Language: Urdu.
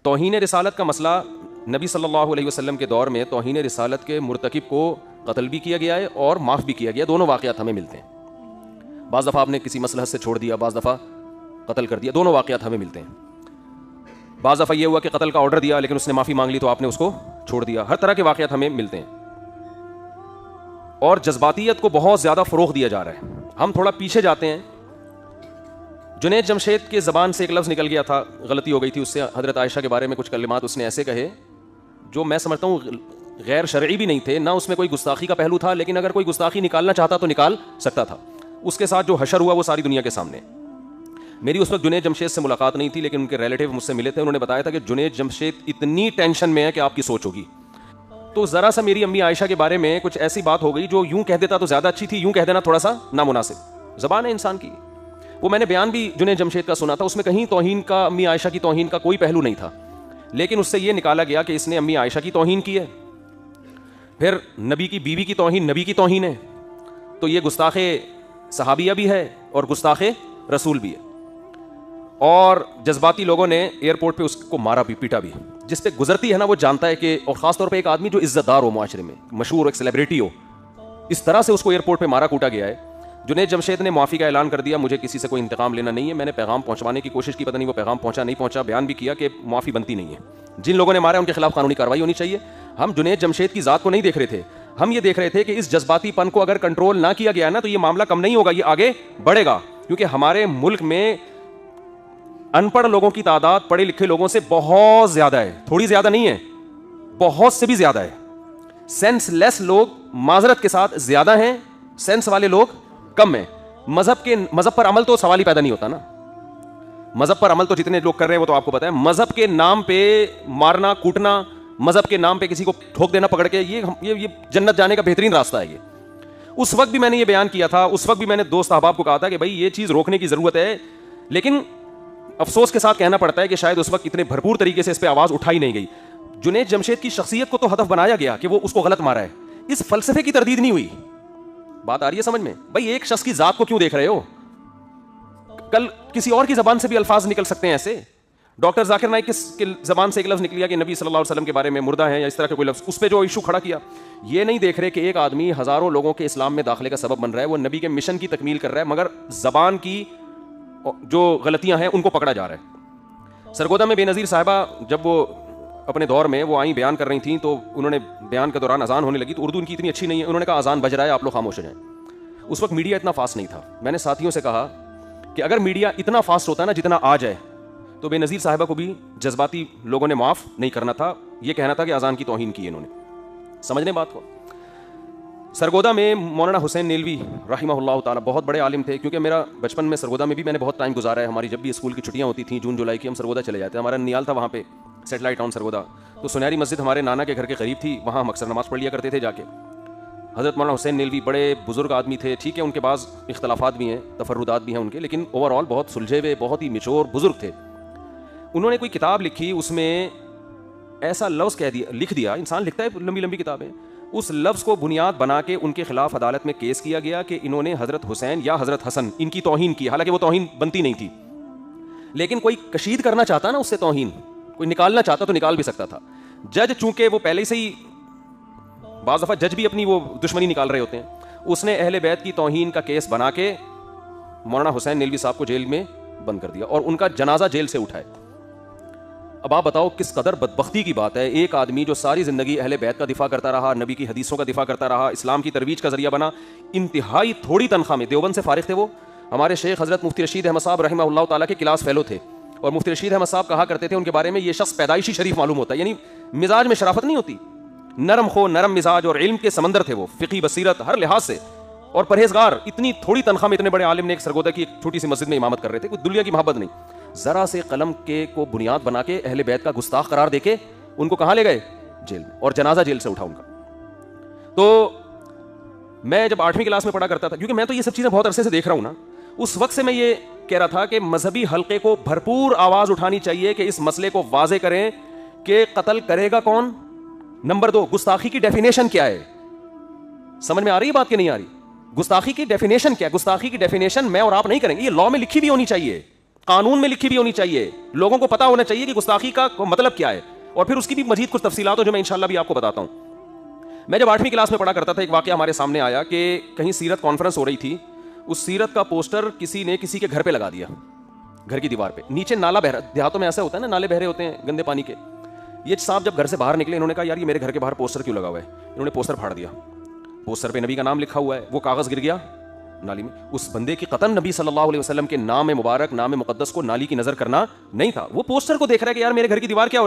توہین رسالت کا مسئلہ نبی صلی اللہ علیہ وسلم کے دور میں توہین رسالت کے مرتکب کو قتل بھی کیا گیا ہے اور معاف بھی کیا گیا. دونوں واقعات ہمیں ملتے ہیں. بعض دفعہ آپ نے کسی مصلحت سے چھوڑ دیا, بعض دفعہ قتل کر دیا. دونوں واقعات ہمیں ملتے ہیں. بعض دفعہ یہ ہوا کہ قتل کا آرڈر دیا لیکن اس نے معافی مانگ لی تو آپ نے اس کو چھوڑ دیا. ہر طرح کے واقعات ہمیں ملتے ہیں. اور جذباتیت کو بہت زیادہ فروغ دیا جا رہا ہے. ہم تھوڑا پیچھے جاتے ہیں. جنید جمشید کے زبان سے ایک لفظ نکل گیا تھا, غلطی ہو گئی تھی اس سے. حضرت عائشہ کے بارے میں کچھ کلمات اس نے ایسے کہے جو میں سمجھتا ہوں غیر شرعی بھی نہیں تھے, نہ اس میں کوئی گستاخی کا پہلو تھا, لیکن اگر کوئی گستاخی نکالنا چاہتا تو نکال سکتا تھا. اس کے ساتھ جو حشر ہوا وہ ساری دنیا کے سامنے. میری اس وقت جنید جمشید سے ملاقات نہیں تھی, لیکن ان کے ریلیٹیو مجھ سے ملے تھے. انہوں نے بتایا تھا کہ جنید جمشید اتنی ٹینشن میں ہے کہ آپ کی سوچ ہوگی. تو ذرا سا میری امی عائشہ کے بارے میں کچھ ایسی بات ہو گئی جو یوں کہہ دیتا تو زیادہ اچھی تھی, یوں کہہ دینا تھوڑا سا نامناسب. زبان ہے انسان کی. وہ میں نے بیان بھی جنید جمشید کا سنا تھا, اس میں کہیں توہین کا, امی عائشہ کی توہین کا کوئی پہلو نہیں تھا, لیکن اس سے یہ نکالا گیا کہ اس نے امی عائشہ کی توہین کی ہے, پھر نبی کی بیوی کی توہین نبی کی توہین ہے, تو یہ گستاخ صحابیہ بھی ہے اور گستاخ رسول بھی ہے. اور جذباتی لوگوں نے ایئرپورٹ پہ اس کو مارا بھی, پیٹا بھی. جس پہ گزرتی ہے نا وہ جانتا ہے کہ, اور خاص طور پہ ایک آدمی جو عزت دار ہو معاشرے میں, مشہور ایک سیلیبریٹی ہو, اس طرح سے اس کو ایئرپورٹ پہ مارا کوٹا گیا ہے. جنید جمشید نے معافی کا اعلان کر دیا, مجھے کسی سے کوئی انتقام لینا نہیں ہے. میں نے پیغام پہنچوانے کی کوشش کی, پتہ نہیں وہ پیغام پہنچا نہیں پہنچا. بیان بھی کیا کہ معافی بنتی نہیں ہے. جن لوگوں نے مارا ان کے خلاف قانونی کارروائی ہونی چاہیے. ہم جنید جمشید کی ذات کو نہیں دیکھ رہے تھے, ہم یہ دیکھ رہے تھے کہ اس جذباتی پن کو اگر کنٹرول نہ کیا گیا نا تو یہ معاملہ کم نہیں ہوگا, یہ آگے بڑھے گا. کیونکہ ہمارے ملک میں ان پڑھ لوگوں کی تعداد پڑھے لکھے لوگوں سے بہت زیادہ ہے. تھوڑی زیادہ نہیں ہے, بہت سے بھی زیادہ ہے. سینس لیس لوگ معذرت کے ساتھ زیادہ ہیں, سینس والے لوگ کم ہیں. مذہب پر عمل تو سوال ہی پیدا نہیں ہوتا نا. مذہب پر عمل تو جتنے لوگ کر رہے ہیں وہ تو آپ کو پتا ہے. مذہب کے نام پہ مارنا کوٹنا, مذہب کے نام پہ کسی کو ٹھوک دینا پکڑ کے, یہ جنت جانے کا بہترین راستہ ہے. یہ اس وقت بھی میں نے یہ بیان کیا تھا, اس وقت بھی میں نے دوست احباب کو کہا تھا کہ بھائی یہ چیز روکنے کی ضرورت ہے, لیکن افسوس کے ساتھ کہنا پڑتا ہے کہ شاید اس وقت اتنے بھرپور طریقے سے اس پہ آواز اٹھائی نہیں گئی. جنید جمشید کی شخصیت کو تو ہدف بنایا گیا کہ وہ اس کو غلط مارا ہے, اس فلسفے کی تردید نہیں ہوئی. بات آ رہی ہے سمجھ میں؟ بھائی ایک شخص کی ذات کو کیوں دیکھ رہے ہو؟ کل کسی اور کی زبان سے بھی الفاظ نکل سکتے ہیں ایسے. ڈاکٹر ذاکر نائک کی زبان سے ایک لفظ نکلیا کہ نبی صلی اللہ علیہ وسلم کے بارے میں مردہ ہیں یا اس طرح کا کوئی لفظ, اس پہ جو ایشو کھڑا کیا. یہ نہیں دیکھ رہے کہ ایک آدمی ہزاروں لوگوں کے اسلام میں داخلے کا سبب بن رہا ہے, وہ نبی کے مشن کی تکمیل کر رہا ہے, مگر زبان کی جو غلطیاں ہیں ان کو پکڑا جا رہا ہے. سرگودا میں بے نظیر صاحبہ جب وہ اپنے دور میں وہ آئیں بیان کر رہی تھیں تو انہوں نے بیان کے دوران اذان ہونے لگی تو اردو ان کی اتنی اچھی نہیں ہے, انہوں نے کہا اذان بج رہا ہے آپ لوگ خاموش ہو جائیں. اس وقت میڈیا اتنا فاسٹ نہیں تھا. میں نے ساتھیوں سے کہا کہ اگر میڈیا اتنا فاسٹ ہوتا نا جتنا آج ہے تو بے نظیر صاحبہ کو بھی جذباتی لوگوں نے معاف نہیں کرنا تھا, یہ کہنا تھا کہ اذان کی توہین کی انہوں نے. سمجھنے بات کو. سرگودا میں مولانا حسین نیلوی رحمہ اللہ تعالیٰ بہت بڑے عالم تھے, کیونکہ میرا بچپن میں سرگودا میں بھی میں نے بہت ٹائم گزارا ہے. ہماری جب بھی اسکول کی چھٹیاں ہوتی تھیں جون جولائی کی, ہم سرگودا چلے جاتے. ہمارا نیال تھا وہاں پہ, سیٹلائٹ ٹاؤن سرگودا. تو سنہری مسجد ہمارے نانا کے گھر کے قریب تھی, وہاں ہم اکثر نماز پڑھ لیا کرتے تھے جا کے. حضرت مولانا حسین نیلوی بڑے بزرگ آدمی تھے, ٹھیک ہے ان کے بعض اختلافات بھی ہیں, تفردات بھی ہیں ان کے, لیکن اوور آل بہت سلجھے ہوئے, بہت ہی میچور بزرگ تھے. انہوں نے کوئی کتاب لکھی, اس میں ایسا لفظ لکھ دیا, انسان لکھتا ہے لمبی لمبی کتابیں, اس لفظ کو بنیاد بنا کے ان کے خلاف عدالت میں کیس کیا گیا کہ انہوں نے حضرت حسین یا حضرت حسن ان کی توہین کی. حالانکہ وہ توہین بنتی نہیں تھی, لیکن کوئی کشید کرنا چاہتا نا اس سے توہین, کوئی نکالنا چاہتا تو نکال بھی سکتا تھا. جج چونکہ وہ پہلے سے ہی, بعض دفعہ جج بھی اپنی وہ دشمنی نکال رہے ہوتے ہیں, اس نے اہل بیت کی توہین کا کیس بنا کے مولانا حسین نیلوی صاحب کو جیل میں بند کر دیا اور ان کا جنازہ جیل سے اٹھائے. اب آپ بتاؤ کس قدر بدبختی کی بات ہے. ایک آدمی جو ساری زندگی اہل بیت کا دفاع کرتا رہا, نبی کی حدیثوں کا دفاع کرتا رہا, اسلام کی ترویج کا ذریعہ بنا, انتہائی تھوڑی تنخواہ میں, دیوبند سے فارغ تھے وہ. ہمارے شیخ حضرت مفتی رشید احمد صاحب رحمہ اللہ تعالیٰ کے کلاس فیلو تھے, اور مفتی رشید احمد صاحب کہا کرتے تھے ان کے بارے میں, یہ شخص پیدائشی شریف معلوم ہوتا ہے, یعنی مزاج میں شرافت نہیں ہوتی, نرم خو نرم مزاج اور علم کے سمندر تھے وہ, فقہی بصیرت ہر لحاظ سے, اور پرہیزگار. اتنی تھوڑی تنخواہ میں اتنے بڑے عالم نے ایک سرگودا کی ایک چھوٹی سی مسجد میں امامت کر رہے تھے, کوئی دنیا کی محبت نہیں. ذرا سے قلم کے کو بنیاد بنا کے اہل بیت کا گستاخ قرار دے کے ان کو کہاں لے گئے؟ جیل میں, اور جنازہ جیل سے اٹھا ان کا. تو میں جب 8ویں کلاس میں پڑھا کرتا تھا, کیونکہ میں تو یہ سب چیزیں بہت عرصے سے دیکھ رہا ہوں نا, اس وقت سے میں یہ کہہ رہا تھا کہ مذہبی حلقے کو بھرپور آواز اٹھانی چاہیے کہ اس مسئلے کو واضح کریں کہ قتل کرے گا کون. نمبر 2, گستاخی کی ڈیفینیشن کیا ہے؟ سمجھ میں آ رہی ہے بات کہ نہیں آ رہی؟ گستاخی کی ڈیفینیشن کیا ہے؟ گستاخی کی ڈیفینیشن میں اور آپ نہیں کریں گے, یہ لاء میں لکھی بھی ہونی چاہیے. قانون میں لکھی بھی ہونی چاہیے, لوگوں کو پتا ہونا چاہیے کہ گستاخی کا مطلب کیا ہے, اور پھر اس کی بھی مزید کچھ تفصیلات ہو جو میں انشاءاللہ بھی آپ کو بتاتا ہوں. میں جب 8ویں کلاس میں پڑھا کرتا تھا, ایک واقعہ ہمارے سامنے آیا کہ کہیں سیرت کانفرنس ہو رہی تھی, اس سیرت کا پوسٹر کسی نے کسی کے گھر پہ لگا دیا, گھر کی دیوار پہ, نیچے نالا بہ رہا, دیہاتوں میں ایسا ہوتا ہے نا, نالے بہ رہے ہوتے ہیں گندے پانی کے. یہ صاحب جب گھر سے باہر نکلے, انہوں نے کہا یار یہ میرے گھر کے باہر پوسٹر کیوں لگا ہوا ہے, انہوں نے پوسٹر پھاڑ دیا, پوسٹر پہ نبی کا نام لکھا ہوا ہے, وہ کاغذ گر گیا نالی میں. اس بندے کی قطعاً نبی صلی اللہ علیہ وسلم کے نام مبارک, نام مقدس کو نالی کی نظر کرنا نہیں تھا, وہ پوسٹر کو دیکھ رہا ہے کہ یار میرے گھر کی دیوار کیا